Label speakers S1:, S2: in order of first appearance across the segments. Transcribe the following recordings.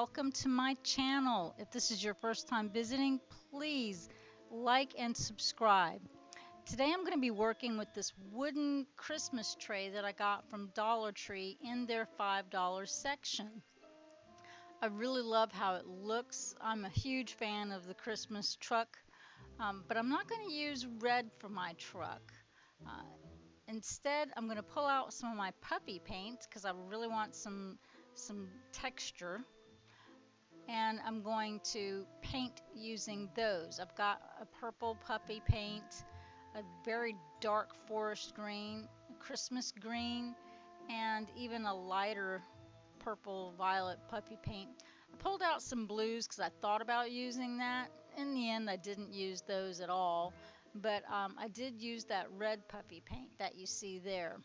S1: welcome to my channel. If this is your first time visiting, please like and subscribe. Today I'm going to be working with this wooden Christmas tray that I got from Dollar Tree in their $5 section. I really love how it looks. I'm a huge fan of the Christmas truck, but I'm not going to use red for my truck. Uh, Instead, I'm going to pull out some of my puppy paint because I really want some texture, and I'm going to paint using those. I've got a purple puppy paint, a very dark forest green, a Christmas green, and even a lighter purple violet puppy paint. I pulled out some blues because I thought about using that. In the end, I didn't use those at all, but I did use that red puppy paint that you see there.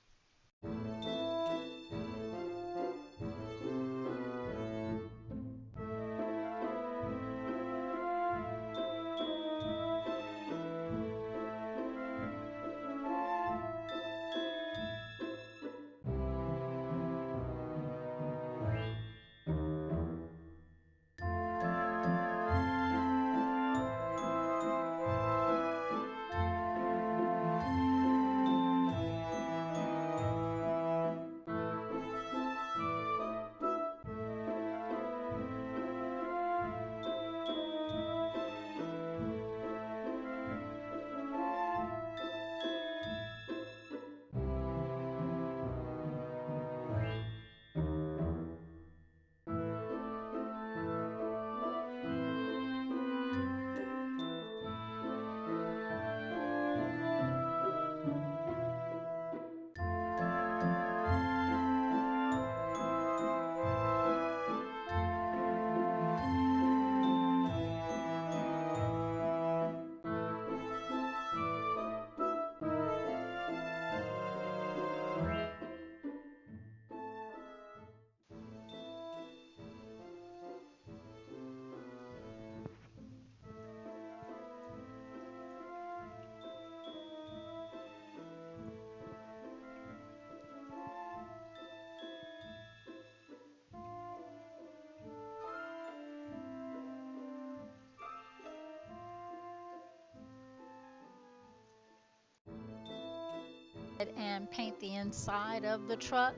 S1: And paint the inside of the truck,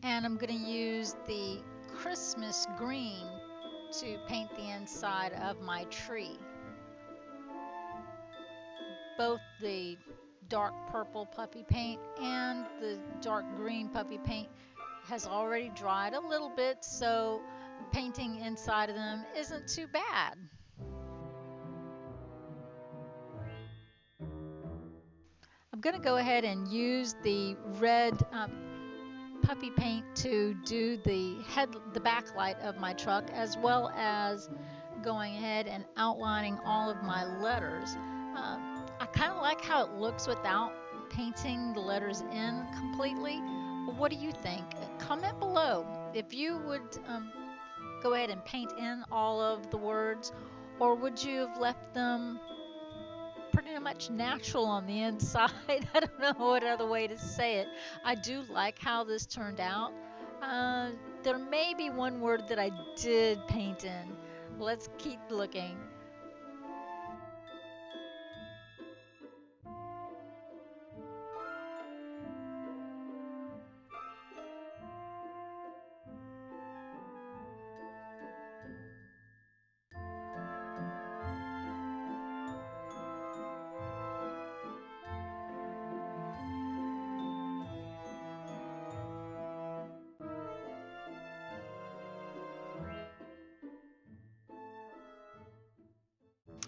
S1: and I'm going to use the Christmas green to paint the inside of my tree. Both the dark purple puppy paint and the dark green puppy paint has already dried a little bit, so painting inside of them isn't too bad. I'm going to go ahead and use the red puppy paint to do the backlight of my truck, as well as going ahead and outlining all of my letters. I kind of like how it looks without painting the letters in completely. What do you think? Comment below if you would go ahead and paint in all of the words, or would you have left them pretty much natural on the inside? I don't know what other way to say it. I do like how this turned out. There may be one word that I did paint in. Let's keep looking.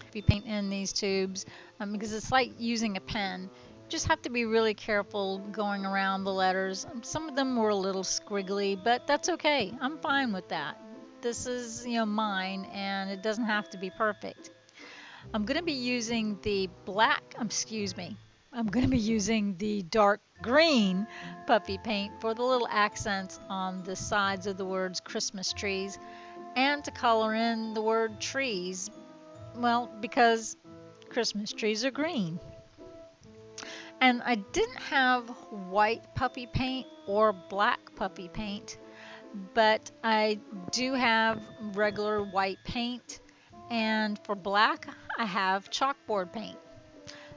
S1: If you paint in these tubes, because it's like using a pen, you just have to be really careful going around the letters. Some of them were a little squiggly, but that's okay. I'm fine with that. This is, mine, and it doesn't have to be perfect. I'm going to be using the I'm going to be using the dark green puppy paint for the little accents on the sides of the words Christmas trees, and to color in the word trees. Well, because Christmas trees are green. And I didn't have white puppy paint or black puppy paint. but I do have regular white paint, and for black, I have chalkboard paint.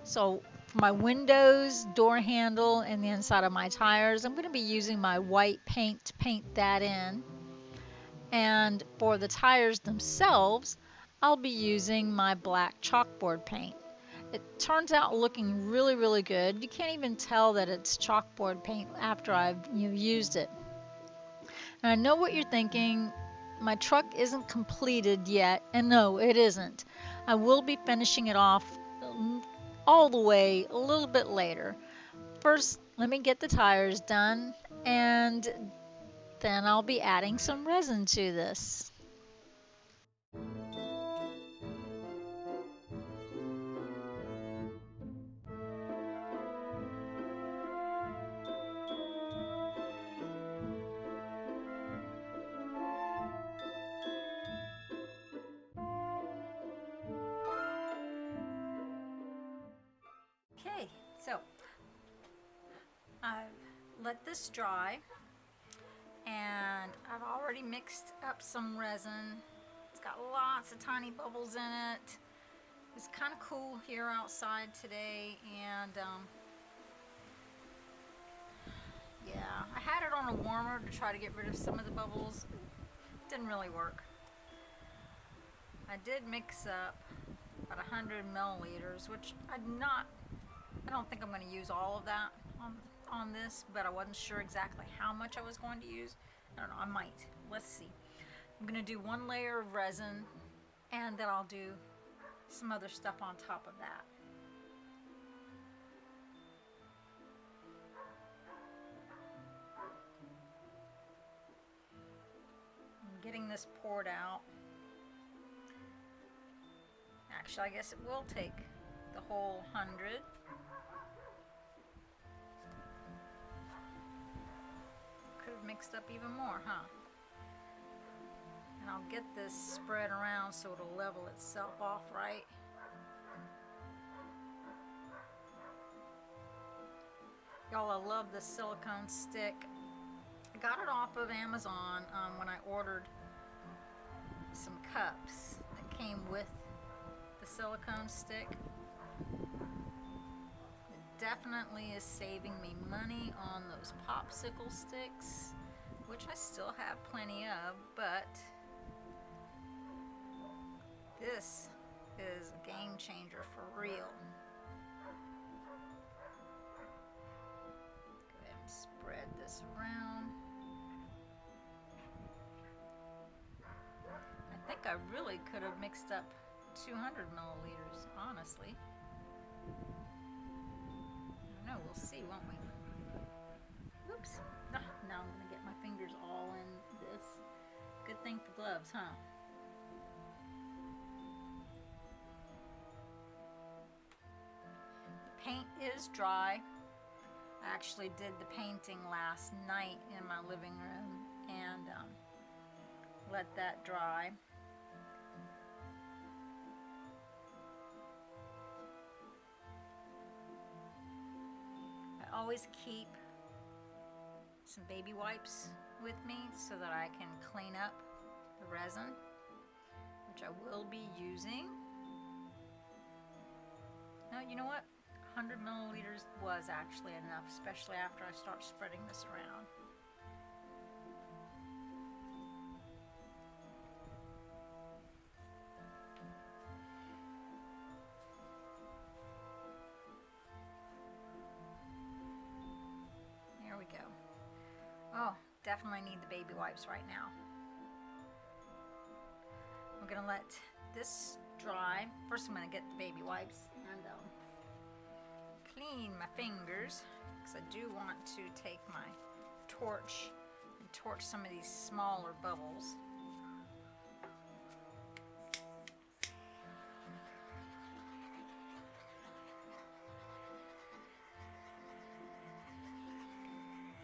S1: So for my windows, door handle, and the inside of my tires, I'm going to be using my white paint to paint that in. And for the tires themselves, I'll be using my black chalkboard paint. It turns out looking really, really good. You can't even tell that it's chalkboard paint after I've used it. And I know what you're thinking. My truck isn't completed yet, and no, it isn't. I will be finishing it off all the way a little bit later. First, let me get the tires done, and then I'll be adding some resin to this. Okay, so I've let this dry, and I've already mixed up some resin. It's got lots of tiny bubbles in it. It's kind of cool here outside today, and yeah, I had it on a warmer to try to get rid of some of the bubbles. Didn't really work. I did mix up about 100 milliliters, which I don't think I'm going to use all of that on this, but I wasn't sure exactly how much I was going to use. I don't know, I might. Let's see. I'm going to do one layer of resin, and then I'll do some other stuff on top of that. I'm getting this poured out. Actually, I guess it will take the whole 100. Could have mixed up even more, huh? And I'll get this spread around so it'll level itself off right. Y'all, I love the silicone stick. I got it off of Amazon when I ordered some cups that came with the silicone stick. It definitely is saving me money on those popsicle sticks, which I still have plenty of, but this is a game changer for real. Go ahead and spread this around. I think I really could have mixed up 200 milliliters, honestly. I don't know, we'll see, won't we? Oops. Now I'm going to get my fingers all in this. Good thing for gloves, huh? The paint is dry. I actually did the painting last night in my living room and let that dry. I always keep some baby wipes with me so that I can clean up the resin, which I will be using. No, you know what? 100 milliliters was actually enough, especially after I start spreading this around. There we go. Oh, definitely need the baby wipes right now. I'm gonna let this dry. First I'm gonna get the baby wipes and clean my fingers, because I do want to take my torch and torch some of these smaller bubbles.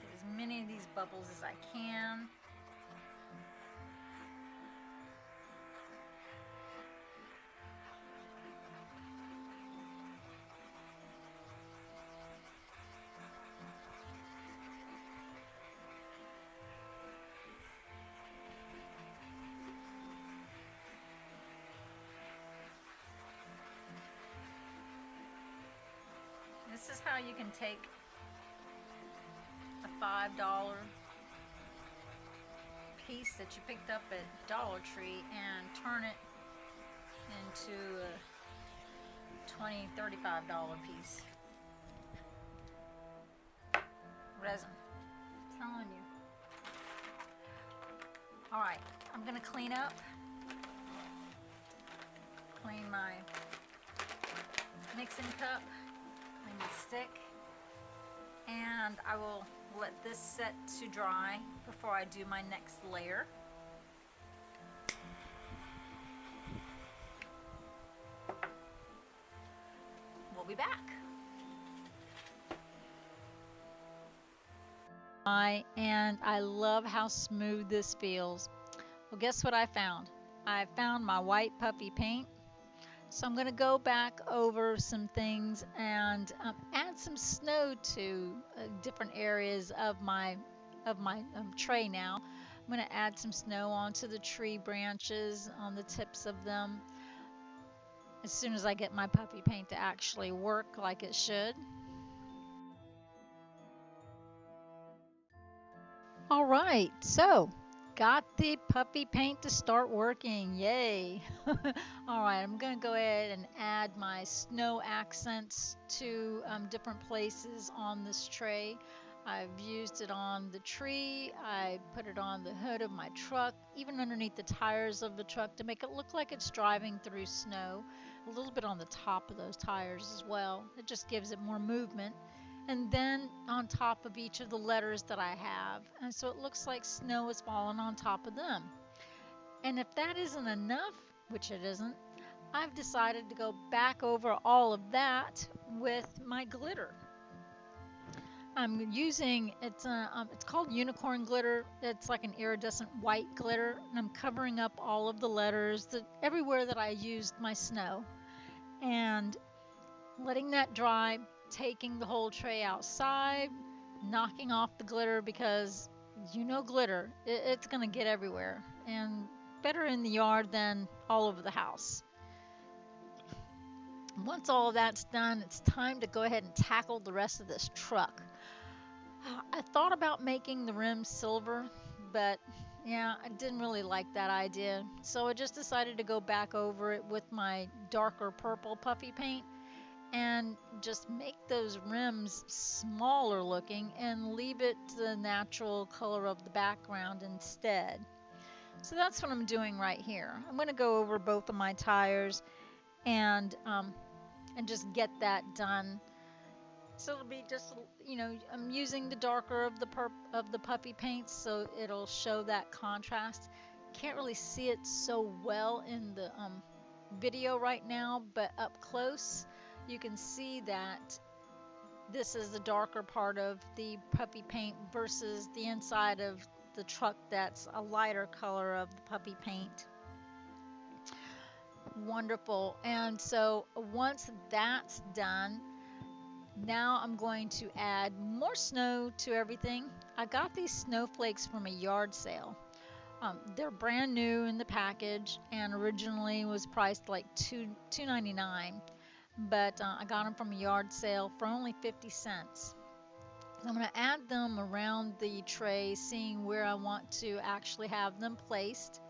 S1: Get as many of these bubbles as I can. you can take a $5 piece that you picked up at Dollar Tree and turn it into a $20, $35 piece. Resin. I'm telling you. Alright, I'm going to clean up. Clean my mixing cup, clean my stick, and I will let this set to dry before I do my next layer. We'll be back. And I love how smooth this feels. Well, guess what I found? I found my white puffy paint. So I'm going to go back over some things and add some snow to different areas of my tray now. I'm going to add some snow onto the tree branches, on the tips of them, as soon as I get my puffy paint to actually work like it should. All right, so got the puppy paint to start working. Yay. All right, I'm going to go ahead and add my snow accents to different places on this tray. I've used it on the tree. I put it on the hood of my truck, even underneath the tires of the truck to make it look like it's driving through snow. A little bit on the top of those tires as well. It just gives it more movement. And then on top of each of the letters that I have. And so it looks like snow is falling on top of them. And if that isn't enough, which it isn't, I've decided to go back over all of that with my glitter. I'm using, it's called unicorn glitter. It's like an iridescent white glitter. And I'm covering up all of the letters everywhere that I used my snow. And letting that dry, taking the whole tray outside, knocking off the glitter, because you know glitter, it's going to get everywhere, and better in the yard than all over the house. Once all of that's done, it's time to go ahead and tackle the rest of this truck. I thought about making the rims silver, but yeah, I didn't really like that idea, so I just decided to go back over it with my darker purple puffy paint and just make those rims smaller looking and leave it to the natural color of the background instead. So that's what I'm doing right here. I'm going to go over both of my tires and just get that done. So it'll be just, you know, I'm using the darker of the puppy paint, so it'll show that contrast. Can't really see it so well in the video right now, but up close you can see that this is the darker part of the puppy paint versus the inside of the truck that's a lighter color of the puppy paint. Wonderful. And so once that's done, now I'm going to add more snow to everything. I got these snowflakes from a yard sale. They're brand new in the package and originally was priced like $2.99. But I got them from a yard sale for only 50 cents. So I'm going to add them around the tray, seeing where I want to actually have them placed.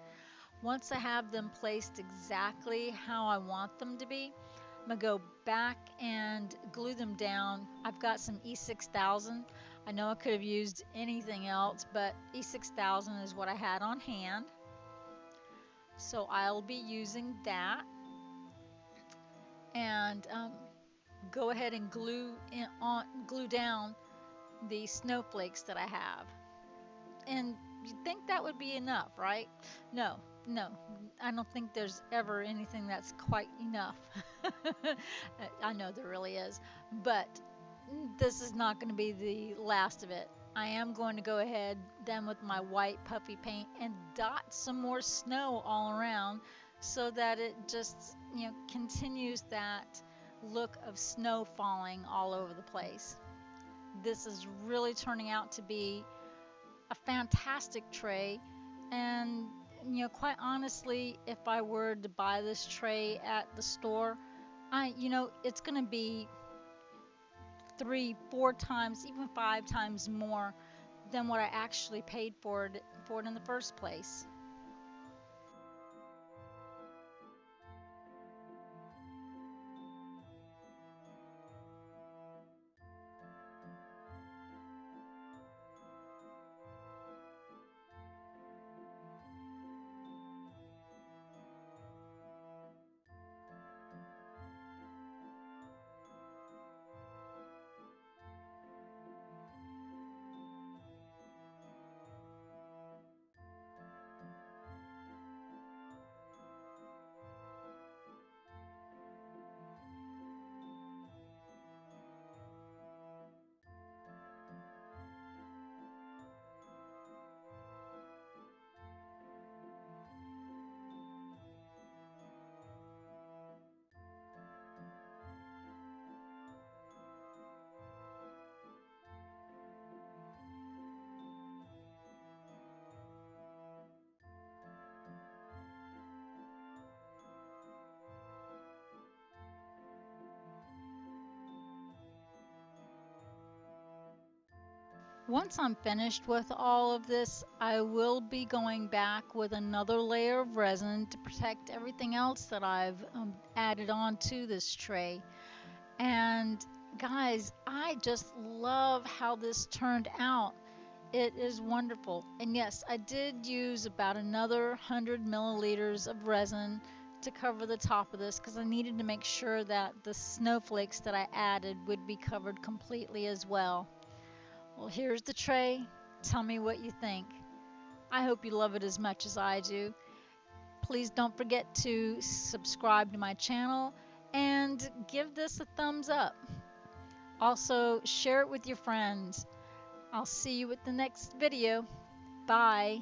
S1: Once I have them placed exactly how I want them to be, I'm going to go back and glue them down. I've got some E6000. I know I could have used anything else, but E6000 is what I had on hand. So I'll be using that. And go ahead and glue down the snowflakes that I have. And you'd think that would be enough, right? No, I don't think there's ever anything that's quite enough. I know there really is, but this is not going to be the last of it. I am going to go ahead then with my white puffy paint and dot some more snow all around, so that it just, you know, continues that look of snow falling all over the place. This is really turning out to be a fantastic tray, and you know, quite honestly, if I were to buy this tray at the store, it's going to be 3, 4 times, even 5 times more than what I actually paid for it in the first place. Once I'm finished with all of this, I will be going back with another layer of resin to protect everything else that I've added on to this tray. And guys, I just love how this turned out. It is wonderful. And yes, I did use about another 100 milliliters of resin to cover the top of this because I needed to make sure that the snowflakes that I added would be covered completely as well. Well, here's the tray. Tell me what you think. I hope you love it as much as I do. Please don't forget to subscribe to my channel and give this a thumbs up. Also, share it with your friends. I'll see you at the next video. Bye.